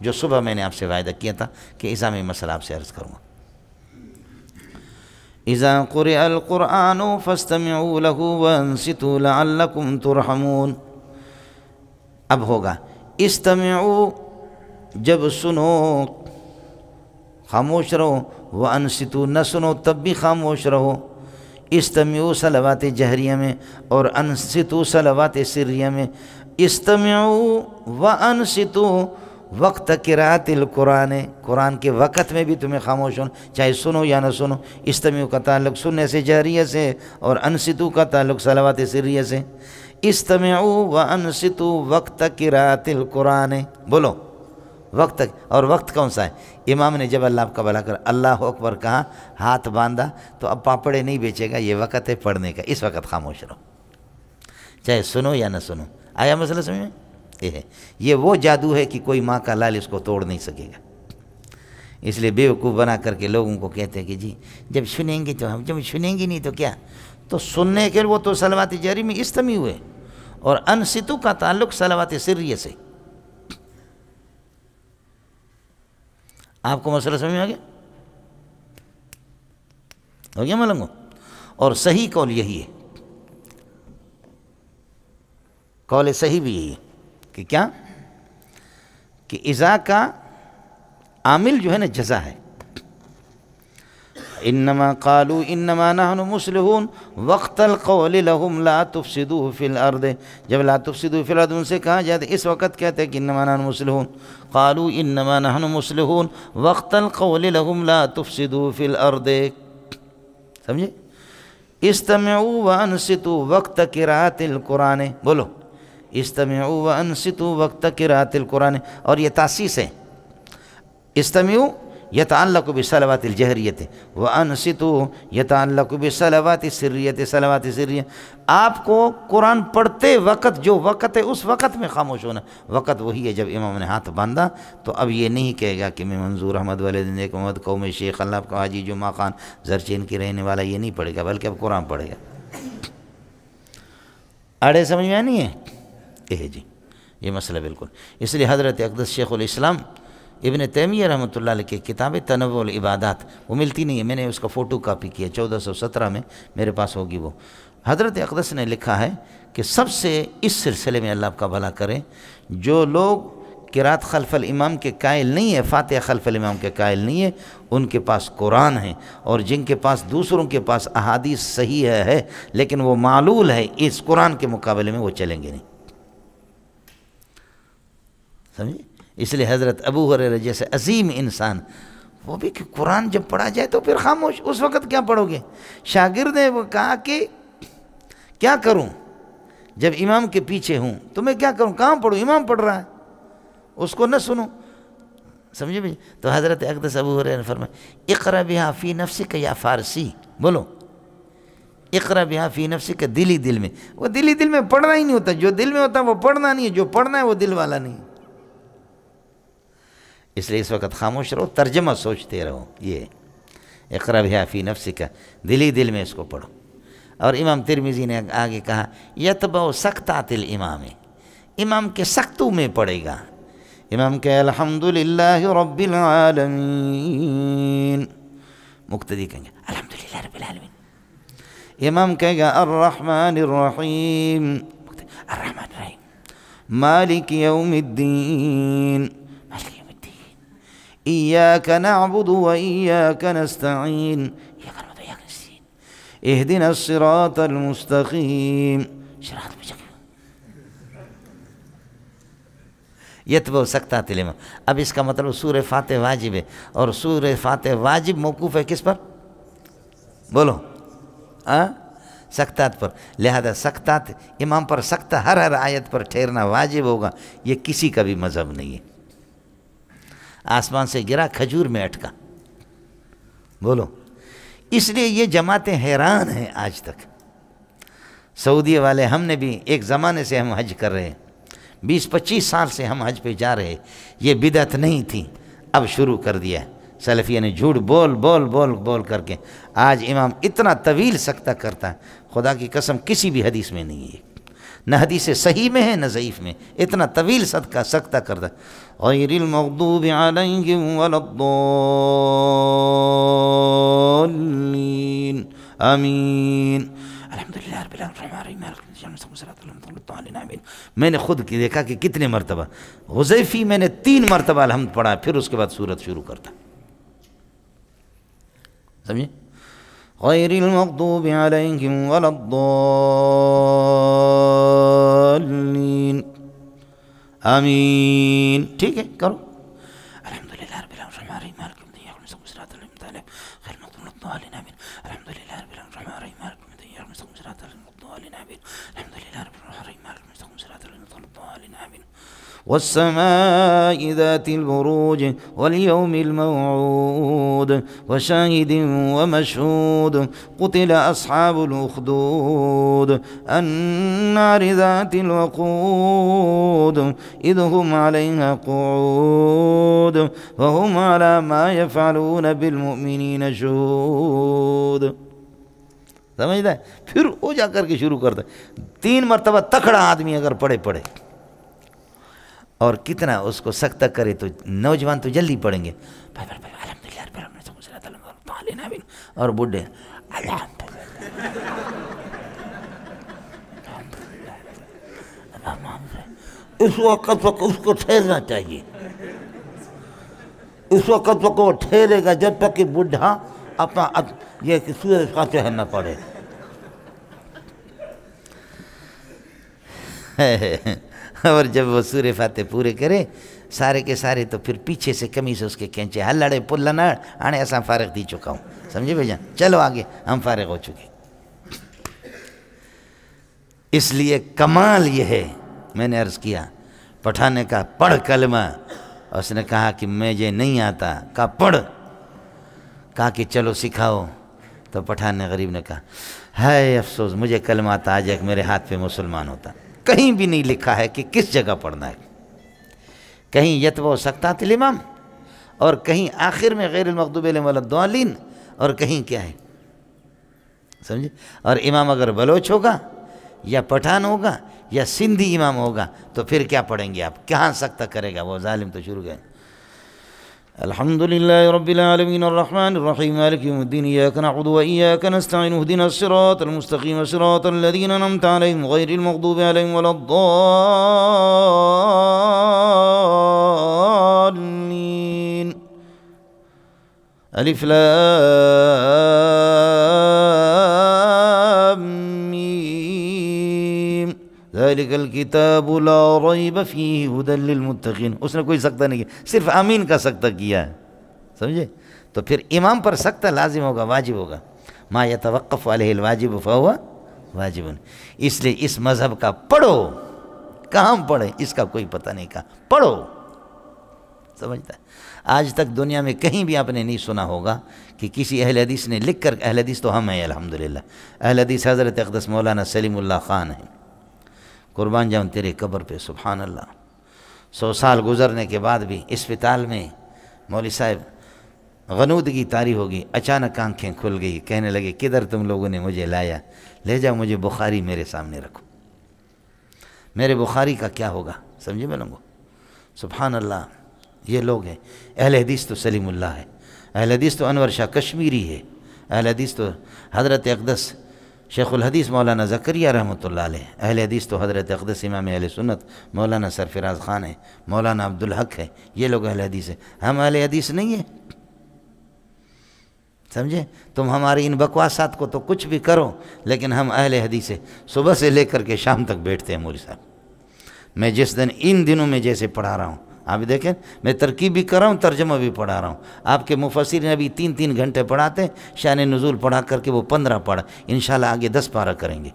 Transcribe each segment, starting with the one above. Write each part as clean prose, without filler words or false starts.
جو صبح میں نے آپ سے وعدہ کیا تھا کہ اذا میں مسئلہ آپ سے عرض کروں گا۔ اذا قرئ القرآن فاستمعوا له وانصتوا لعلكم ترحمون۔ اب ہوگا استمعوا، جب سنو خاموش رہو، وانصتوا نہ سنو تب بھی خاموش رہو۔ استمعوا صلوات جہریہ میں اور انصتوا صلوات سریہ میں۔ استمعوا وانصتوا وقت قراءت القرآن، قرآن کے وقت میں بھی تمہیں خاموش ہونا، چاہے سنو یا نہ سنو۔ استمعوا کا تعلق سننے سے جہریہ سے اور انصتوا کا تعلق صلوات سریہ سے۔ استمعوا وانصتوا وقت قراءت القرآن، بولو وقت، اور وقت کون سا ہے؟ امام نے جب اللہ کا بھلا کر اللہ اکبر کہا، ہاتھ باندھا، تو اب پاپڑے نہیں بیچے گا، یہ وقت ہے پڑھنے کا، اس وقت خاموش رہو، چاہے سنو یا نہ سنو۔ آیا مسئلہ سمجھ میں؟ یہ وہ جادو ہے کہ کوئی ماں کا لال اس کو توڑ نہیں سکے گا۔ اس لیے بیوقوف بنا کر کے لوگوں کو کہتے ہیں کہ جی جب سنیں گے تو ہم، جب سنیں گے نہیں تو کیا؟ تو سننے کے وہ تو صلوات جہری میں استمعوا ہوئے، اور انصتوا کا تعلق صلوات سریہ سے۔ آپ کو مسئلہ سمجھ میں آ گیا؟ ہو گیا ملنگو؟ اور صحیح قول یہی ہے، قول صحیح بھی یہی ہے کہ کیا؟ کہ اذا کا عامل جو ہے نا جزا ہے۔ انما قالوا انما نحن مصلحون وقت القول لهم لا تفسدوا في الارض، جب لا تفسدوا في الارض ان سے کہا جاتا ہے، اس وقت کہتے ہیں کہ انما نحن مصلحون، قالوا انما نحن مصلحون وقت القول لهم لا تفسدوا في الارض، سمجھے؟ استمعوا وانصتوا وقت قراءت القرآن، بولو استمعوا وانصتوا وقت قراءت القرآن، اور یہ تاسیس ہے۔ استمعوا یتعلق بصلوات الجہریت وانصتوا یتعلق بصلوات السریت، صلوات سریہ۔ آپ کو قرآن پڑھتے وقت جو وقت ہے اس وقت میں خاموش ہونا، وقت وہی ہے جب امام نے ہاتھ باندھا۔ تو اب یہ نہیں کہے گا کہ میں منظور احمد والد نیک محمد قوم شیخ اللہ کا حاجی جمعہ خان زرچین کی رہنے والا، یہ نہیں پڑھے گا، بلکہ اب قرآن پڑھے گا۔ آڑے سمجھ میں نہیں ہے؟ جی یہ مسئلہ بالکل، اس لیے حضرت اقدس شیخ الاسلام ابن تیمیہ رحمۃ اللہ علیہ کی کتاب تنوع العبادات، وہ ملتی نہیں ہے، میں نے اس کا فوٹو کاپی کیا، 1417 میں میرے پاس ہوگی وہ۔ حضرت اقدس نے لکھا ہے کہ سب سے اس سلسلے میں اللہ آپ کا بھلا کرے، جو لوگ قرات خلف الامام کے قائل نہیں ہے، فاتحہ خلف الامام کے قائل نہیں ہے، ان کے پاس قرآن ہے، اور جن کے پاس دوسروں کے پاس احادیث صحیح ہے لیکن وہ معلول ہے، اس قرآن کے مقابلے میں وہ چلیں گے نہیں، سمجھے؟ اس لیے حضرت ابو ہریرہ جیسے عظیم انسان، وہ بھی کہ قرآن جب پڑھا جائے تو پھر خاموش، اس وقت کیا پڑھو گے؟ شاگرد نے وہ کہا کہ کیا کروں جب امام کے پیچھے ہوں، تو میں کیا کروں، کہاں پڑھوں، امام پڑھ رہا ہے، اس کو نہ سنوں، سمجھے بھائی؟ تو حضرت اقدس ابو ہریرہ نے فرمایا اقرا بہا فی نفسک یا فارسی، بولو اقرا بہا فی نفسک، دلی دل میں، وہ دلی دل میں پڑھنا ہی نہیں ہوتا، جو دل میں ہوتا ہے وہ پڑھنا نہیں ہے، جو پڑھنا ہے وہ دل والا نہیں ہے۔ اس لیے اس وقت خاموش رہو، ترجمہ سوچتے رہو، یہ اقرا بہا فی نفسک، دلی دل میں اس کو پڑھو۔ اور امام ترمذی نے آگے کہا یتبع سکتات الامام، امام کے سختوں میں پڑھے گا، امام کہ الحمدللہ رب العالمین، مقتدی کہیں گے الحمدللہ رب العالمین، امام کہے گا الرحمن الرحیم، الرحمن الرحیم، مالک یوم الدین، إياك نعبد وإياك نستعين اهدنا الصراط المستقيم صراط المستقيم، یتبع سکتات الامام۔ اب اس کا مطلب سورہ فاتح واجب ہے، اور سورہ فاتح واجب موقوف ہے کس پر؟ بولو سکتات پر، لہذا سکتات امام پر سکتہ ہر آیت پر ٹھہرنا واجب ہوگا، یہ کسی کا بھی مذہب نہیں ہے۔ آسمان سے گرا کھجور میں اٹکا، بولو۔ اس لیے یہ جماعتیں حیران ہیں آج تک، سعودی والے، ہم نے بھی ایک زمانے سے ہم حج کر رہے ہیں، 20-25 سال سے ہم حج پہ جا رہے، یہ بدعت نہیں تھی، اب شروع کر دیا ہے سلفیہ نے، جھوٹ بول بول بول بول کر کے آج امام اتنا طویل سکتہ کرتا ہے، خدا کی قسم کسی بھی حدیث میں نہیں ہے۔ نہ حدیث صحیح میں ہے نہ ضعیف میں، اتنا طویل صدقہ سکتہ کر دے. غیر المغضوب علیہم ولا الضالین آمین. الحمدللہ رب العالمین. میں نے خود دیکھا کہ کتنے مرتبہ حذیفی میں نے 3 مرتبہ الحمد پڑھا، پھر اس کے بعد سورت شروع کرتا. سمجھے؟ غیر المغضوب علیہم ولا الضالین آمین. ٹھیک ہے کرو. الحمدللہ رب العالمین مالک یوم الدین ایاک نعبد و ایاک نستعین غیر المغضوب علیہم آمین. الحمدللہ رب العالمین مالک یوم الدین ایاک نعبد و ایاک نستعین الحمدللہ رب العالمین مالک یوم الدین آمین. والسماء ذات البروج واليوم الموعود وشاهد ومشهود قتل أصحاب الأخدود النار ذات الوقود إذ هم عليها قعود وهم على ما يفعلون بالمؤمنين شهود. سمجھتا ہے؟ پھر وہ جا کر کے شروع کرتا ہے. 3 مرتبہ تکڑا آدمی اگر پڑھے اور کتنا اس کو سختہ کرے تو نوجوان تو جلدی پڑھیں گے اور بڈھے اس وقت اس کو ٹھہرنا چاہیے. اس وقت وہ ٹھہرے گا جب تک کہ بڈھا اپنا یہ سورہ فاتحہ نہ پڑھے. اور جب وہ سورہ فاتحہ پورے کرے سارے کے سارے تو پھر پیچھے سے قمیص اس کے کھینچے ہلڑے پلنڑ آنے ایسا فارغ دی چکا ہوں. سمجھے بھائی جان؟ چلو آگے ہم فارغ ہو چکے. اس لیے کمال یہ ہے، میں نے عرض کیا پٹھان نے کہا پڑھ کلمہ، اس نے کہا کہ مجھے نہیں آتا. کہا پڑھ. کہا کہ چلو سکھاؤ. تو پٹھان نے غریب نے کہا ہائے افسوس مجھے کلمہ آتا آج ایک میرے ہاتھ پہ مسلمان ہوتا. کہیں بھی نہیں لکھا ہے کہ کس جگہ پڑھنا ہے. کہیں یتبع سکتات الامام اور کہیں آخر میں غیر المغضوب علیہم ولا الضالین اور کہیں کیا ہے. سمجھے؟ اور امام اگر بلوچ ہوگا یا پٹھان ہوگا یا سندھی امام ہوگا تو پھر کیا پڑھیں گے آپ؟ کہاں سکتہ کرے گا وہ ظالم؟ تو شروع گئے. الحمدللہ رب العالمین الرحمن الرحیم مالک یوم الدین ایاک نعبد و ایاک نستعین اهدنا الصراط المستقیم صراط الذین انعمت علیہم غیر المغضوب علیہم ولا الضالین. الف لام میم ذالک الکتاب لا ریب فیہ ھدی للمتقین. اس نے کوئی سکتہ نہیں کیا، صرف آمین کا سکتہ کیا ہے. سمجھے؟ تو پھر امام پر سکتہ لازم ہوگا، واجب ہوگا. ما یتوقف علیہ الواجب فہو واجب. اس لیے اس مذہب کا پڑھو. کہاں پڑھیں اس کا کوئی پتہ نہیں. کہا پڑھو. سمجھتا ہے؟ آج تک دنیا میں کہیں بھی آپ نے نہیں سنا ہوگا کہ کسی اہل حدیث نے لکھ کر، اہل حدیث تو ہم ہیں الحمدللہ، اہل حدیث حضرت اقدس مولانا سلیم اللہ خان ہیں. قربان جاؤں تیرے قبر پہ. سبحان اللہ. 100 سال گزرنے کے بعد بھی اسپتال میں مولوی صاحب غنودگی طاری ہوگی. اچانک آنکھیں کھل گئی، کہنے لگے کدھر تم لوگوں نے مجھے لایا؟ لے جاؤ مجھے بخاری میرے سامنے رکھو. میرے بخاری کا کیا ہوگا؟ سمجھے میں لوگوں؟ سبحان اللہ. یہ لوگ ہیں. اہل حدیث تو سلیم اللہ ہے، اہل حدیث تو انور شاہ کشمیری ہے، اہل حدیث تو حضرت اقدس شیخ الحدیث مولانا زکریا رحمۃ اللہ علیہ، اہل حدیث تو حضرت اقدس امام اہل سنت مولانا سرفراز خان ہے، مولانا عبدالحق ہے. یہ لوگ اہل حدیث ہیں. ہم اہل حدیث نہیں ہیں. سمجھے؟ تم ہماری ان بکواسات کو تو کچھ بھی کرو لیکن ہم اہل حدیث ہیں. صبح سے لے کر کے شام تک بیٹھتے ہیں مولوی صاحب. میں جس دن ان دنوں میں جیسے پڑھا رہا ہوں، آپ دیکھیں میں ترکیب بھی کر رہا ہوں، ترجمہ بھی پڑھا رہا ہوں. آپ کے مفسرین ابھی 3 گھنٹے پڑھاتے ہیں، شان نزول پڑھا کر کے وہ 15 پڑھا. انشاءاللہ آگے 10 پارہ کریں گے.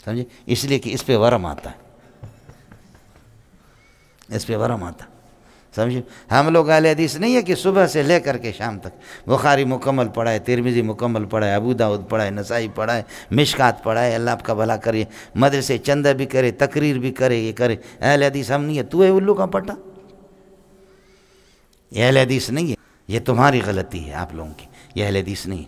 سمجھے؟ اس لیے کہ اس پہ ورم آتا ہے، اس پہ ورم آتا. سمجھے؟ ہم لوگ اہل حدیث نہیں ہے کہ صبح سے لے کر کے شام تک بخاری مکمل پڑھائے، ترمذی مکمل پڑھائے، ابو داؤد پڑھائے، نسائی پڑھائے، مشکات پڑھائے. اللہ آپ کا بھلا کریے. مدرسے چندہ بھی کرے، تقریر بھی کرے، یہ کرے. اہل حدیث ہم نہیں ہے. تو ہے الو کا پٹا. یہ اہل حدیث نہیں ہے. یہ تمہاری غلطی ہے آپ لوگوں کی. یہ اہل حدیث نہیں ہے.